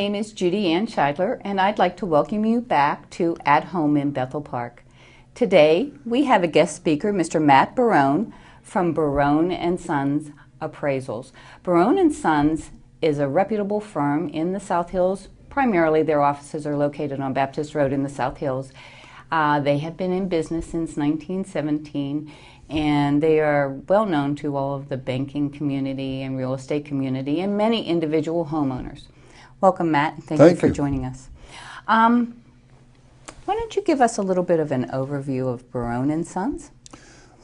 name is Judy Ann Scheidler, and I'd like to welcome you back to At Home in Bethel Park. Today, we have a guest speaker, Mr. Matt Barone from Barone and Sons Appraisals. Barone and Sons is a reputable firm in the South Hills. Primarily, their offices are located on Baptist Road in the South Hills. They have been in business since 1917, and they are well known to all of the banking community and real estate community and many individual homeowners. Welcome, Matt, and thank you for joining us. Why don't you give us a little bit of an overview of Barone and Sons?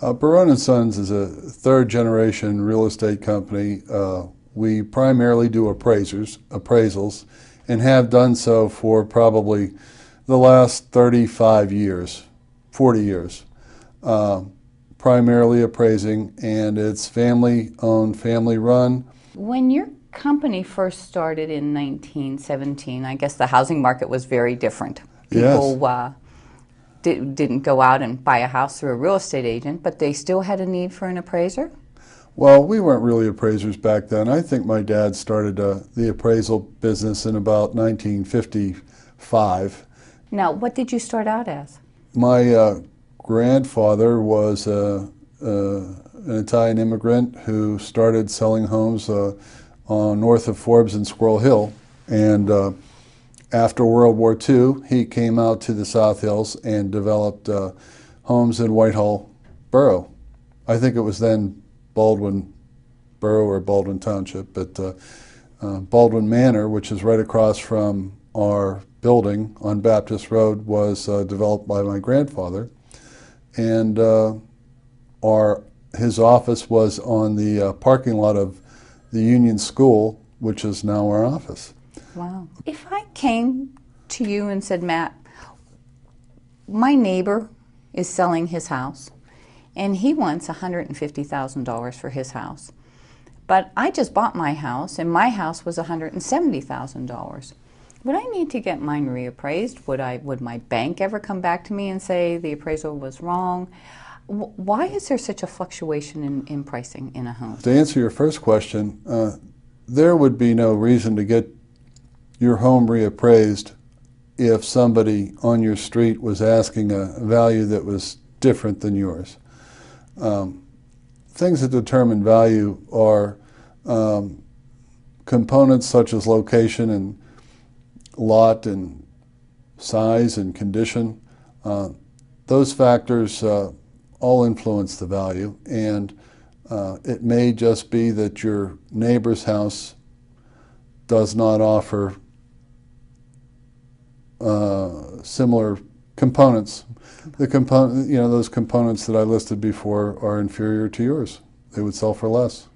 Barone and Sons is a third-generation real estate company. We primarily do appraisals, and have done so for probably the last 35 years, 40 years. Primarily appraising, and it's family-owned, family-run. When your company first started in 1917, I guess the housing market was very different. People didn't go out and buy a house through a real estate agent, but they still had a need for an appraiser? Well, we weren't really appraisers back then. I think my dad started the appraisal business in about 1955. Now, what did you start out as? My grandfather was an Italian immigrant who started selling homes north of Forbes and Squirrel Hill, and after World War II, he came out to the South Hills and developed homes in Whitehall Borough. I think it was then Baldwin Borough or Baldwin Township, but Baldwin Manor, which is right across from our building on Baptist Road, was developed by my grandfather, and his office was on the parking lot of the Union School, which is now our office. Wow. If I came to you and said, Matt, my neighbor is selling his house, and he wants $150,000 for his house, but I just bought my house, and my house was $170,000. Would I need to get mine reappraised? Would my bank ever come back to me and say the appraisal was wrong? Why is there such a fluctuation in pricing in a home? To answer your first question, there would be no reason to get your home reappraised if somebody on your street was asking a value that was different than yours. Things that determine value are components such as location and lot and size and condition. Those factors all influence the value, and it may just be that your neighbor's house does not offer similar components. Those components that I listed before are inferior to yours. They would sell for less.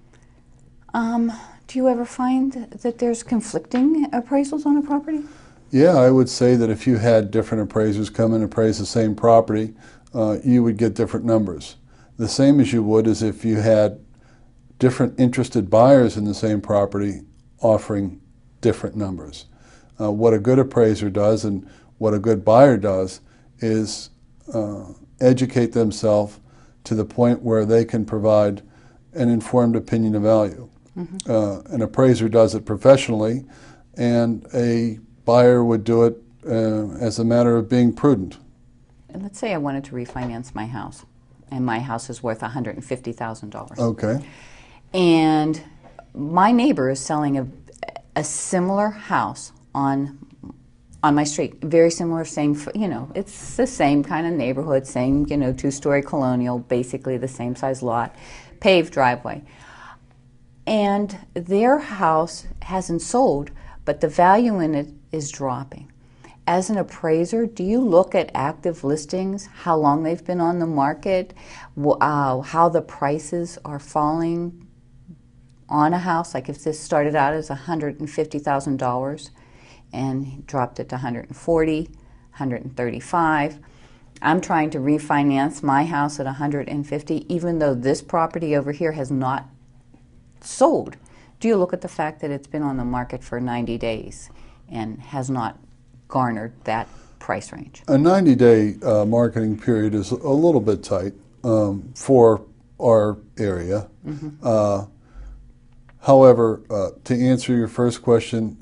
Do you ever find that there's conflicting appraisals on a property? Yeah, I would say that if you had different appraisers come and appraise the same property, you would get different numbers. The same as you would as if you had different interested buyers in the same property offering different numbers. What a good appraiser does and what a good buyer does is educate themselves to the point where they can provide an informed opinion of value. Mm-hmm. An appraiser does it professionally, and a buyer would do it as a matter of being prudent. And let's say I wanted to refinance my house, and my house is worth $150,000. Okay. And my neighbor is selling a similar house on my street, very similar, same, it's the same kind of neighborhood, same, two-story colonial, basically the same size lot, paved driveway. And their house hasn't sold, but the value in it is dropping. As an appraiser, do you look at active listings, how long they've been on the market, how the prices are falling on a house? Like if this started out as $150,000 and dropped it to $140,000, $135,000. I'm trying to refinance my house at $150,000, even though this property over here has not sold. Do you look at the fact that it's been on the market for 90 days and has not garnered that price range? A 90-day marketing period is a little bit tight for our area. Mm-hmm. However, to answer your first question,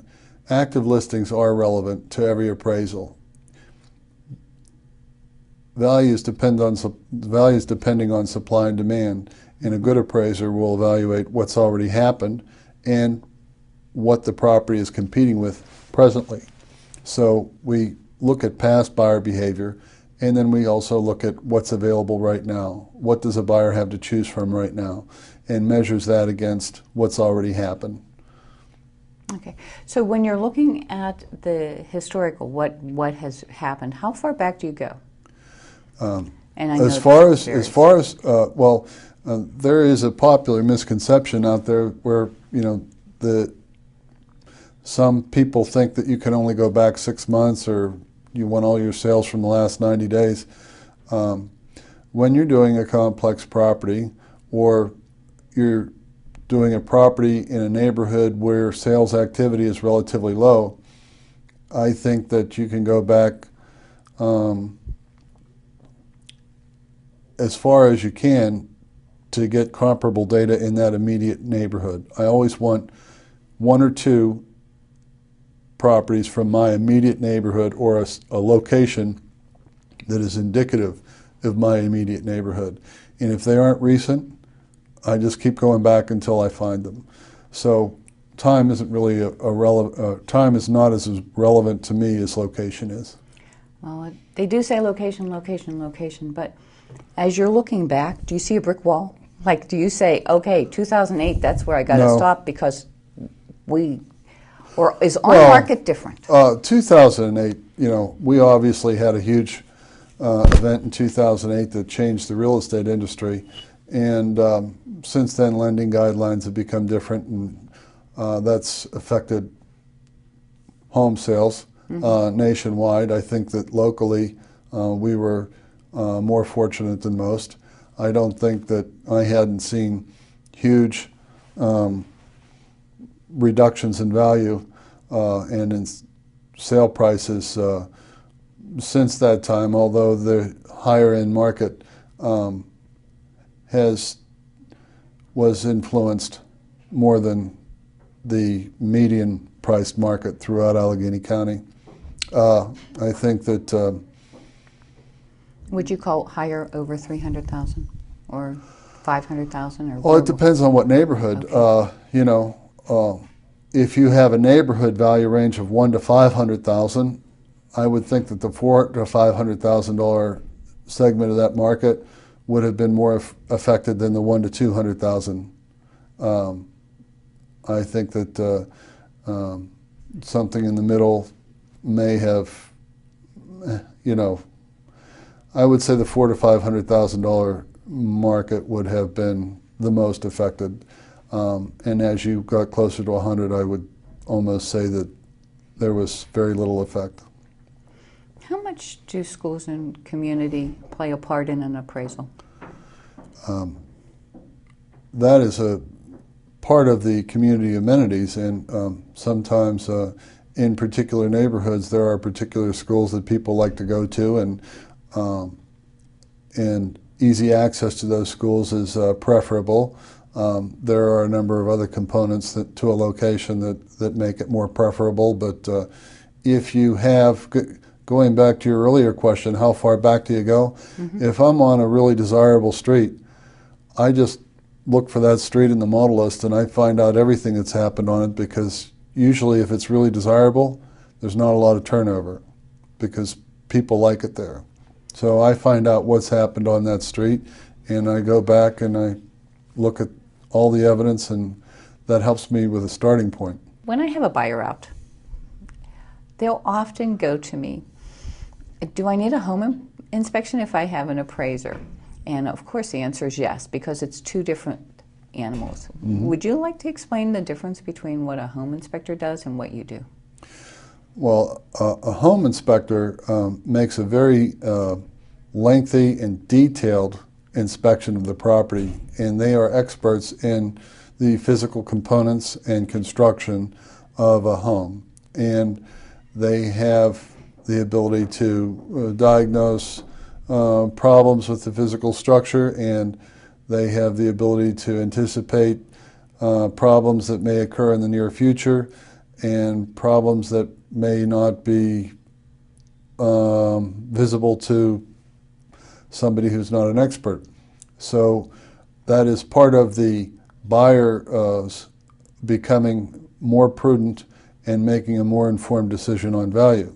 active listings are relevant to every appraisal. Values depending on supply and demand, and a good appraiser will evaluate what's already happened and what the property is competing with presently. So we look at past buyer behavior, and then we also look at what's available right now. What does a buyer have to choose from right now, and measures that against what's already happened. Okay, so when you're looking at the historical, what has happened, how far back do you go? And I know as far as there is a popular misconception out there where some people think that you can only go back 6 months, or you want all your sales from the last 90 days. When you're doing a complex property, or you're doing a property in a neighborhood where sales activity is relatively low, I think that you can go back as far as you can to get comparable data in that immediate neighborhood. I always want one or two properties from my immediate neighborhood, or a location that is indicative of my immediate neighborhood. And if they aren't recent, I just keep going back until I find them. So time isn't really time is not as relevant to me as location is. Well, they do say location, location, location, but as you're looking back, do you see a brick wall? Like, do you say, okay, 2008, that's where I got to stop because or is on market different? 2008, we obviously had a huge event in 2008 that changed the real estate industry. And since then, lending guidelines have become different, and that's affected home sales nationwide. I think that locally we were more fortunate than most. I don't think that I hadn't seen huge reductions in value and in sale prices since that time, although the higher end market was influenced more than the median priced market throughout Allegheny County. I think that would you call higher over 300,000 or 500,000 or? Well, it depends on what neighborhood. Okay. If you have a neighborhood value range of 1 to 500,000, I would think that the $400,000 to $500,000 segment of that market would have been more affected than the 1 to 200,000. I think that something in the middle may have, I would say the $400,000 to $500,000 market would have been the most affected. And as you got closer to 100, I would almost say that there was very little effect. How much do schools and community play a part in an appraisal? That is a part of the community amenities, and sometimes in particular neighborhoods there are particular schools that people like to go to, and easy access to those schools is preferable. There are a number of other components to a location that make it more preferable, but if you have, going back to your earlier question, how far back do you go? Mm-hmm. If I'm on a really desirable street, I just look for that street in the model list and I find out everything that's happened on it, because usually if it's really desirable, there's not a lot of turnover because people like it there. So I find out what's happened on that street, and I go back and I look at all the evidence, and that helps me with a starting point. When I have a buyer out, they'll often go to me, do I need a home inspection if I have an appraiser? And of course the answer is yes, because it's two different animals. Mm-hmm. Would you like to explain the difference between what a home inspector does and what you do? Well, a home inspector makes a very lengthy and detailed inspection of the property, and they are experts in the physical components and construction of a home. And they have the ability to diagnose problems with the physical structure, and they have the ability to anticipate problems that may occur in the near future, and problems that may not be visible to somebody who's not an expert. So that is part of the buyer becoming more prudent and making a more informed decision on value.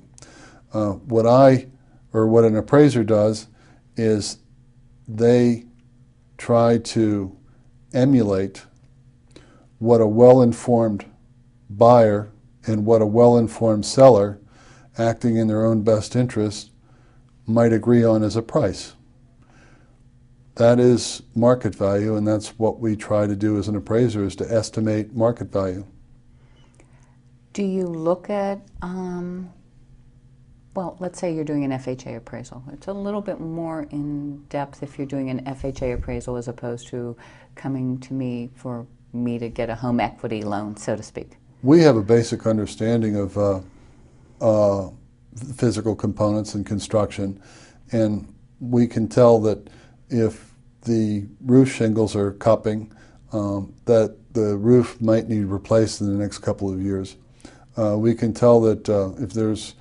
What an appraiser does is they try to emulate what a well-informed buyer and what a well-informed seller acting in their own best interest might agree on as a price. That is market value, and that's what we try to do as an appraiser, is to estimate market value. Do you look at, well, let's say you're doing an FHA appraisal. It's a little bit more in depth if you're doing an FHA appraisal as opposed to coming to me for me to get a home equity loan, so to speak. We have a basic understanding of physical components and construction, and we can tell that if the roof shingles are cupping, that the roof might need replaced in the next couple of years. We can tell that if there's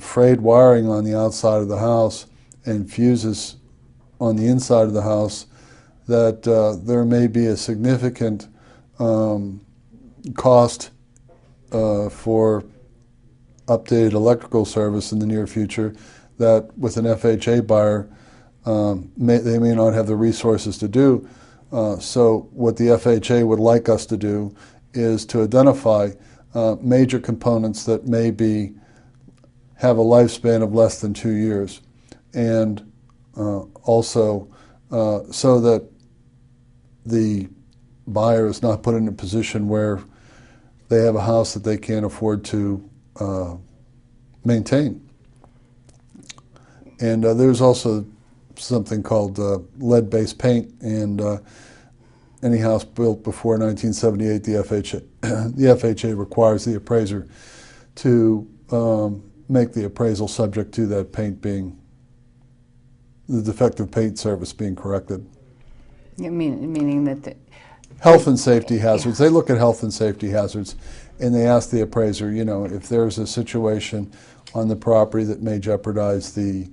frayed wiring on the outside of the house and fuses on the inside of the house, that there may be a significant cost for updated electrical service in the near future that with an FHA buyer they may not have the resources to do. So what the FHA would like us to do is to identify major components that may have a lifespan of less than 2 years, and also so that the buyer is not put in a position where they have a house that they can't afford to maintain. And there's also something called lead-based paint, and any house built before 1978, the FHA requires the appraiser to make the appraisal subject to that paint the defective paint service being corrected. Meaning that health and safety hazards. Yeah. They look at health and safety hazards, and they ask the appraiser, if there's a situation on the property that may jeopardize the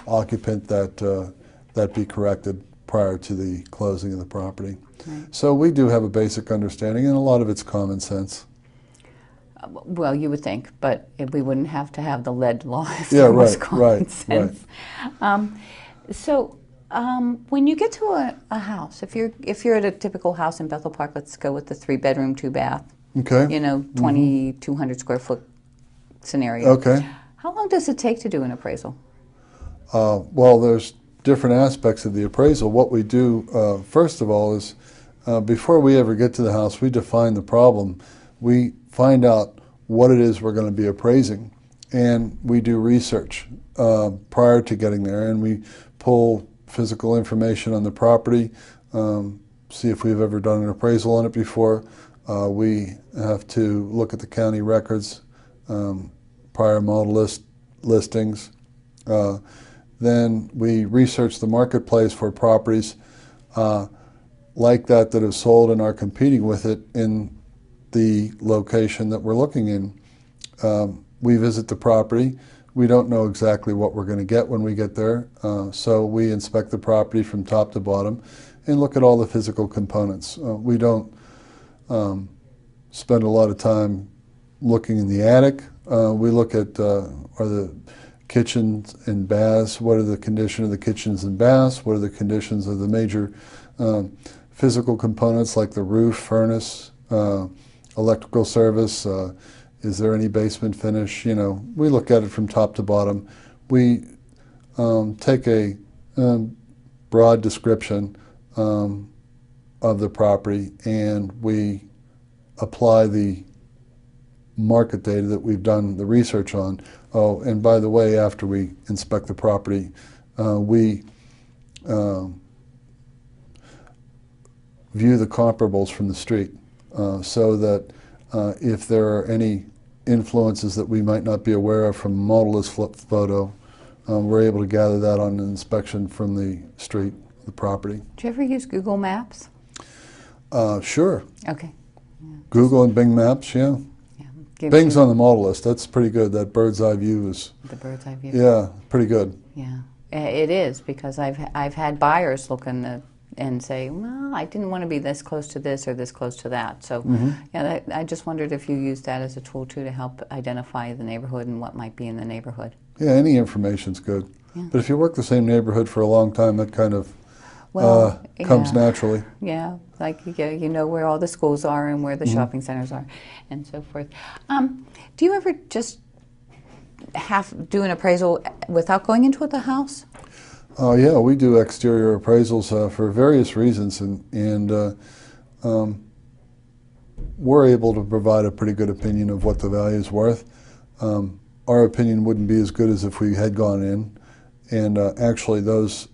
occupant, that be corrected prior to the closing of the property. Right. So we do have a basic understanding, and a lot of it's common sense. Well, you would think, but we wouldn't have to have the lead law if there was common sense. Right. So when you get to a house, if you're at a typical house in Bethel Park, let's go with the 3-bedroom, 2-bath, okay, 2,200 square foot scenario. Okay. How long does it take to do an appraisal? Well, there's different aspects of the appraisal. What we do, first of all, is before we ever get to the house, we define the problem. We find out what it is we're going to be appraising, and we do research prior to getting there, and we pull physical information on the property, see if we've ever done an appraisal on it before. We have to look at the county records, prior model listings. Then we research the marketplace for properties like that have sold and are competing with it in the location that we're looking in. We visit the property. We don't know exactly what we're going to get when we get there, so we inspect the property from top to bottom and look at all the physical components. We don't spend a lot of time looking in the attic. We look at are the kitchens and baths, what are the condition of the kitchens and baths, what are the conditions of the major physical components like the roof, furnace, electrical service, is there any basement finish? We look at it from top to bottom. We take a broad description of the property, and we apply the market data that we've done the research on. Oh, and by the way, after we inspect the property, we view the comparables from the street so that if there are any influences that we might not be aware of from a model-less photo, we're able to gather that on an inspection from the street, the property. Do you ever use Google Maps? Sure. Okay. Google and Bing Maps, yeah. Yeah, gives Bing's you on the model list. That's pretty good. That bird's eye view is, the bird's eye view. yeah, pretty good. Yeah, it is, because I've had buyers look and say, well, I didn't want to be this close to this or this close to that. So, yeah, I just wondered if you used that as a tool too to help identify the neighborhood and what might be in the neighborhood. Yeah, any information's good. Yeah. But if you work the same neighborhood for a long time, that kind of comes naturally. Yeah, like you know where all the schools are and where the shopping centers are, and so forth. Do you ever just do an appraisal without going into the house? Yeah, we do exterior appraisals for various reasons, and we're able to provide a pretty good opinion of what the value is worth. Our opinion wouldn't be as good as if we had gone in, and actually those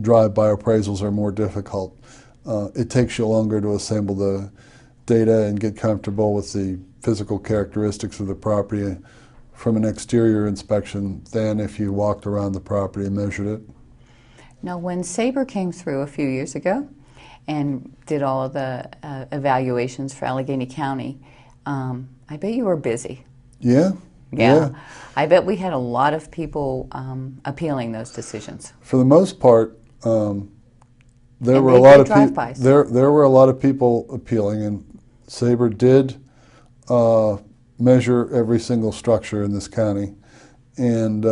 drive-by appraisals are more difficult. It takes you longer to assemble the data and get comfortable with the physical characteristics of the property from an exterior inspection than if you walked around the property and measured it. Now, when Sabre came through a few years ago and did all of the evaluations for Allegheny County, I bet you were busy. Yeah. Yeah. I bet we had a lot of people appealing those decisions. For the most part, there were a lot of people appealing, and Sabre did measure every single structure in this county, and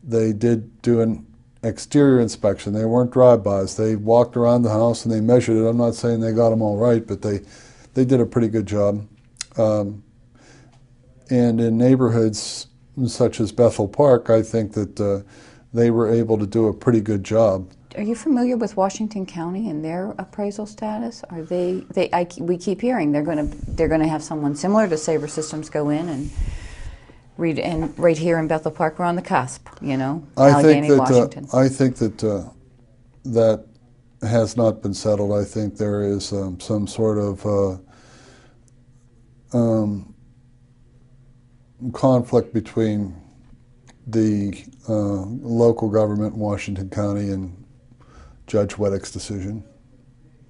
they did do an exterior inspection. They weren't drive-bys. They walked around the house and they measured it. I'm not saying they got them all right, but they did a pretty good job. And in neighborhoods such as Bethel Park, I think that they were able to do a pretty good job. Are you familiar with Washington County and their appraisal status? Are we keep hearing they're going to have someone similar to Sabre Systems go in and read, and right here in Bethel Park we're on the cusp, Allegheny, Washington. I think that that has not been settled. I think there is some sort of conflict between the local government in Washington County and Judge Weddick's decision.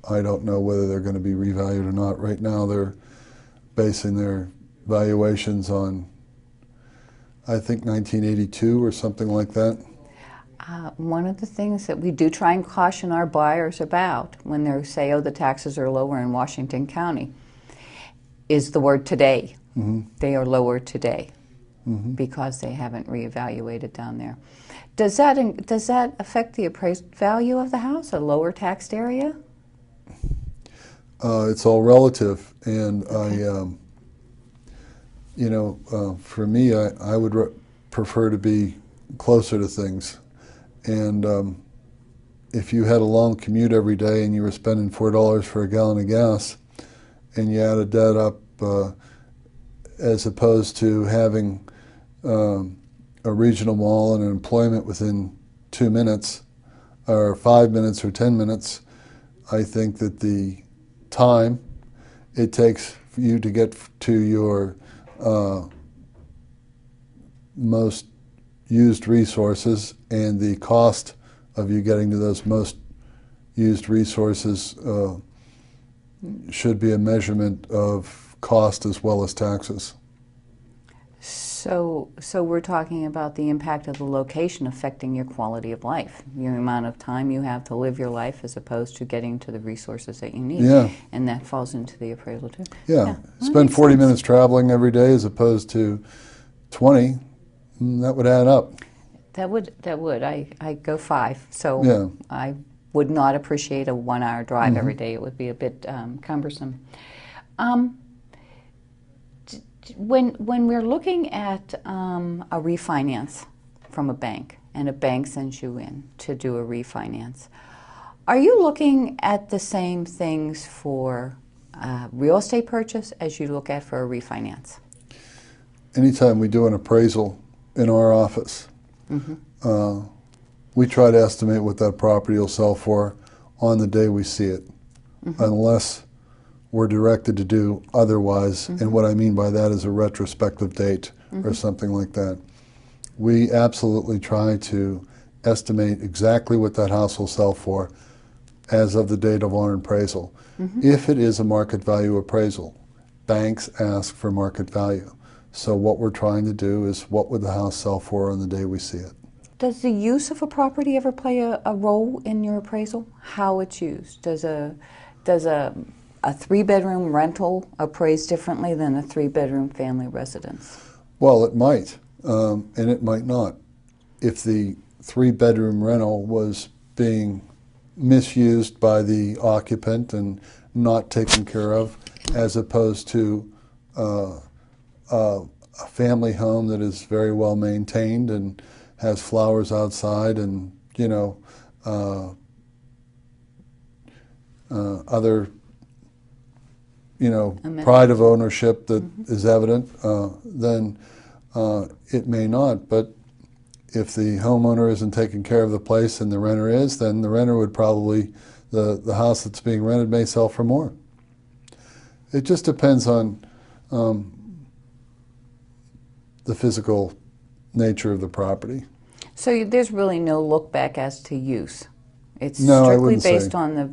I don't know whether they're going to be revalued or not. Right now they're basing their valuations on, I think, 1982 or something like that. One of the things that we do try and caution our buyers about when they say, oh, the taxes are lower in Washington County, is the word today. Mm-hmm. They are lower today because they haven't reevaluated down there. Does that affect the appraised value of the house, a lower taxed area? It's all relative, and okay. For me, I would prefer to be closer to things. And if you had a long commute every day and you were spending $4 for a gallon of gas, and you added that up, as opposed to having a regional mall and an employment within 2 minutes, or 5 minutes or 10 minutes, I think that the time it takes for you to get to your most used resources and the cost of you getting to those most used resources should be a measurement of cost as well as taxes. So we're talking about the impact of the location affecting your quality of life, your amount of time you have to live your life as opposed to getting to the resources that you need. Yeah. And that falls into the appraisal too. Yeah. Spend 40 minutes traveling every day as opposed to 20. That would add up. That would. I go 5. So yeah. I would not appreciate a 1-hour drive every day. It would be a bit cumbersome. When we're looking at a refinance from a bank, and a bank sends you in to do a refinance, are you looking at the same things for real estate purchase as you look at for a refinance? Anytime we do an appraisal in our office, we try to estimate what that property will sell for on the day we see it, unless we're directed to do otherwise, and what I mean by that is a retrospective date or something like that. We absolutely try to estimate exactly what that house will sell for as of the date of our appraisal. If it is a market value appraisal, banks ask for market value. So what we're trying to do is, what would the house sell for on the day we see it? Does the use of a property ever play a role in your appraisal? How it's used? Does a 3-bedroom rental appraise differently than a 3-bedroom family residence? Well, it might, and it might not. If the 3-bedroom rental was being misused by the occupant and not taken care of, as opposed to a family home that is very well maintained and has flowers outside and, other, Amenities. pride of ownership that is evident, then it may not. But if the homeowner isn't taking care of the place and the renter is, then the renter would probably, the house that's being rented may sell for more. It just depends on the physical nature of the property. So there's really no look back as to use. It's No, I strictly wouldn't say. based on the,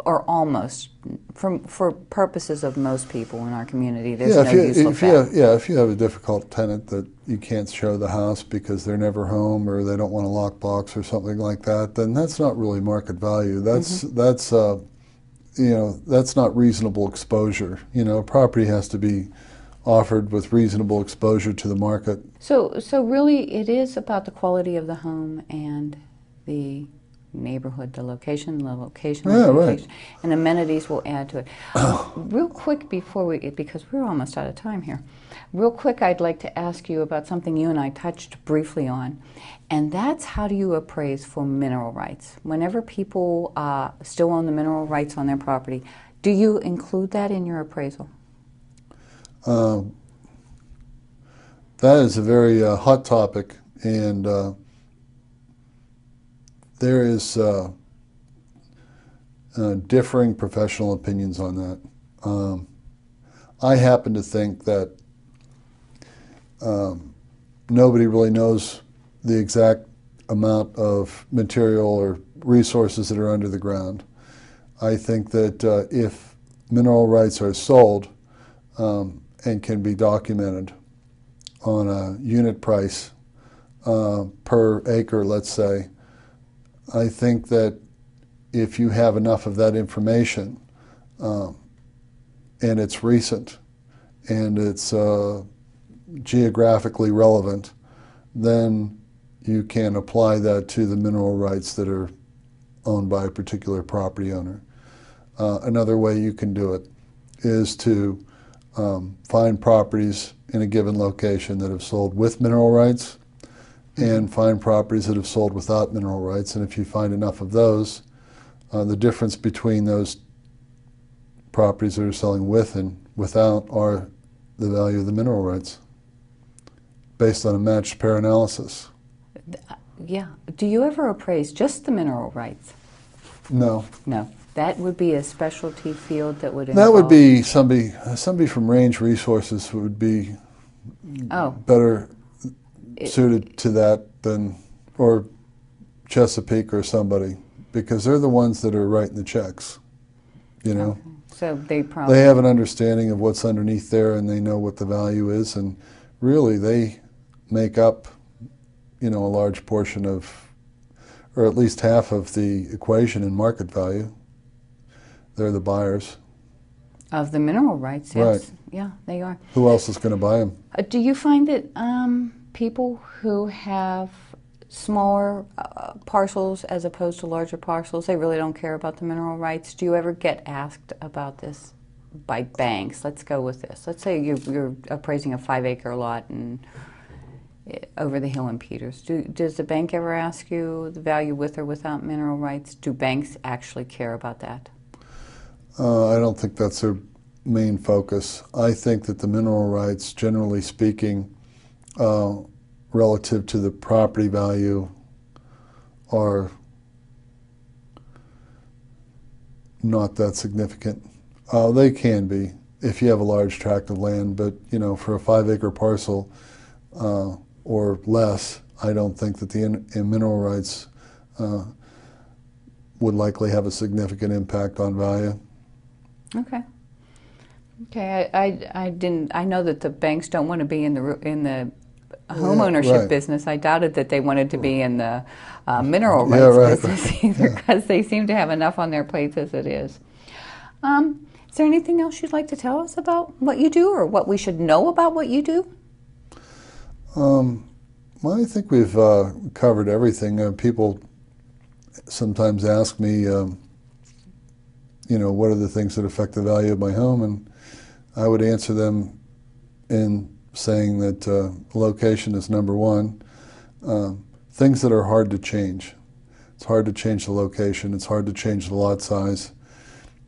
or almost, for purposes of most people in our community, there's no use look back. If you have a difficult tenant that you can't show the house because they're never home or they don't want a lockbox or something like that, then that's not really market value. That's that's not reasonable exposure. Property has to be offered with reasonable exposure to the market. So really it is about the quality of the home and the neighborhood, the location, Yeah, right. and amenities will add to it. Real quick before because we're almost out of time here, real quick I'd like to ask you about something you and I touched briefly on, and that's how do you appraise for mineral rights? Whenever people still own the mineral rights on their property, do you include that in your appraisal? That is a very hot topic, and there is differing professional opinions on that. I happen to think that nobody really knows the exact amount of material or resources that are under the ground. I think that if mineral rights are sold and can be documented on a unit price per acre, let's say, I think that if you have enough of that information and it's recent and it's geographically relevant, then you can apply that to the mineral rights that are owned by a particular property owner. Another way you can do it is to find properties in a given location that have sold with mineral rights and find properties that have sold without mineral rights. And if you find enough of those, the difference between those properties that are selling with and without are the value of the mineral rights based on a matched pair analysis. Yeah. Do you ever appraise just the mineral rights? No. No. That would be a specialty field that would That would involve- be somebody from Range Resources who would be better suited to that than, or Chesapeake or somebody, because they're the ones that are writing the checks, Okay. So they probably... They have an understanding of what's underneath there and they know what the value is, and really they make up, a large portion of, or at least half of the equation in market value. They're the buyers. Of the mineral rights, yes. Right. Yeah, they are. Who else is going to buy them? Do you find that people who have smaller parcels as opposed to larger parcels, they really don't care about the mineral rights? Do you ever get asked about this by banks? Let's go with this. Let's say you're appraising a 5-acre lot over the hill in Peters. Does the bank ever ask you the value with or without mineral rights? Do banks actually care about that? I don't think that's their main focus. I think that the mineral rights, generally speaking, relative to the property value, are not that significant. They can be if you have a large tract of land, but for a 5-acre parcel or less, I don't think that the mineral rights would likely have a significant impact on value. Okay. Okay. I know that the banks don't want to be in the home ownership right. business. I doubted that they wanted to be in the mineral rights business either, because they seem to have enough on their plates as it is. Is there anything else you'd like to tell us about what you do, or what we should know about what you do? Well, I think we've covered everything. People sometimes ask me, what are the things that affect the value of my home? And I would answer them in saying that location is number one. Things that are hard to change. It's hard to change the location. It's hard to change the lot size.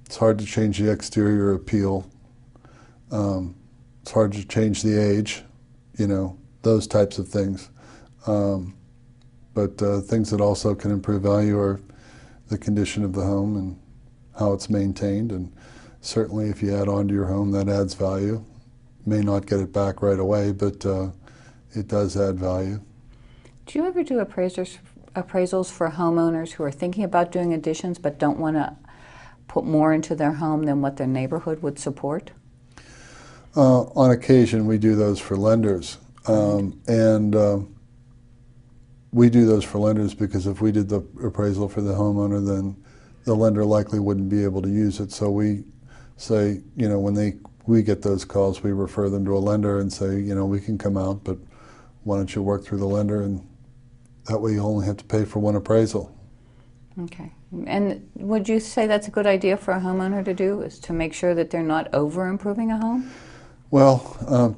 It's hard to change the exterior appeal. It's hard to change the age, those types of things. But things that also can improve value are the condition of the home and how it's maintained. And certainly if you add on to your home, that adds value. May not get it back right away, but it does add value. Do you ever do appraisals for homeowners who are thinking about doing additions but don't want to put more into their home than what their neighborhood would support? On occasion, we do those for lenders. We do those for lenders because if we did the appraisal for the homeowner, then the lender likely wouldn't be able to use it. So we say, when we get those calls, we refer them to a lender and say, we can come out, but why don't you work through the lender, and that way you only have to pay for one appraisal. Okay. And would you say that's a good idea for a homeowner to do, is to make sure that they're not over-improving a home? Well,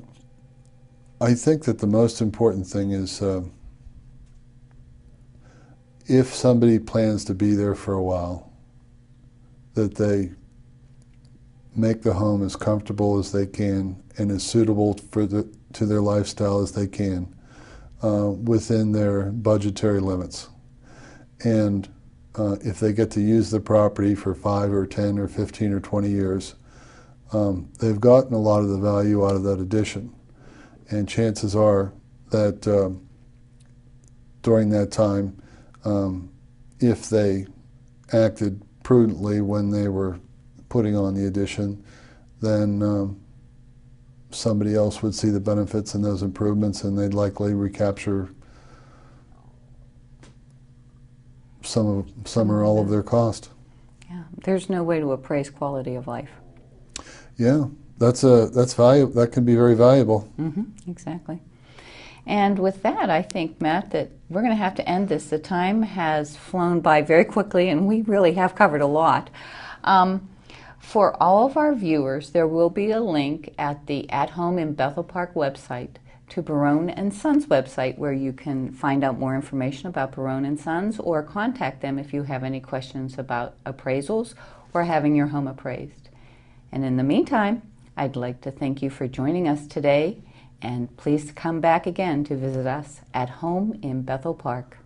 I think that the most important thing is if somebody plans to be there for a while, that they make the home as comfortable as they can and as suitable to their lifestyle as they can within their budgetary limits. And if they get to use the property for 5 or 10 or 15 or 20 years, they've gotten a lot of the value out of that addition. And chances are that during that time, if they acted prudently when they were putting on the addition, then somebody else would see the benefits in those improvements, and they'd likely recapture some or all of their cost. Yeah, there's no way to appraise quality of life. Yeah, that's valuable. That can be very valuable. Exactly. And with that, I think, Matt, that we're going to have to end this. The time has flown by very quickly, and we really have covered a lot. For all of our viewers, there will be a link at the At Home in Bethel Park website to Barone & Sons website, where you can find out more information about Barone & Sons, or contact them if you have any questions about appraisals or having your home appraised. And in the meantime, I'd like to thank you for joining us today, and please come back again to visit us at home in Bethel Park.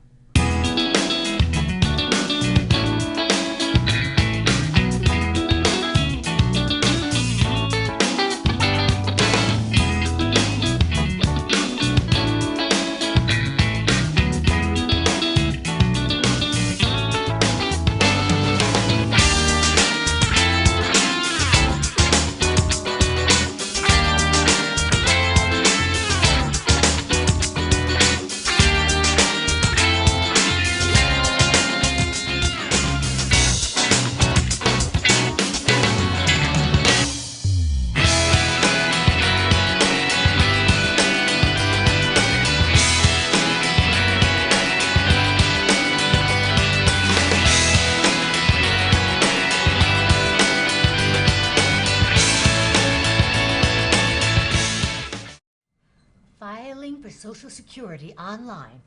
Filing for Social Security online.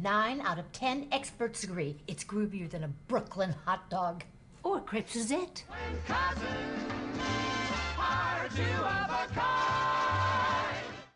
9 out of 10 experts agree it's groovier than a Brooklyn hot dog. Or Crepes Suzette. When cousins are to overcome.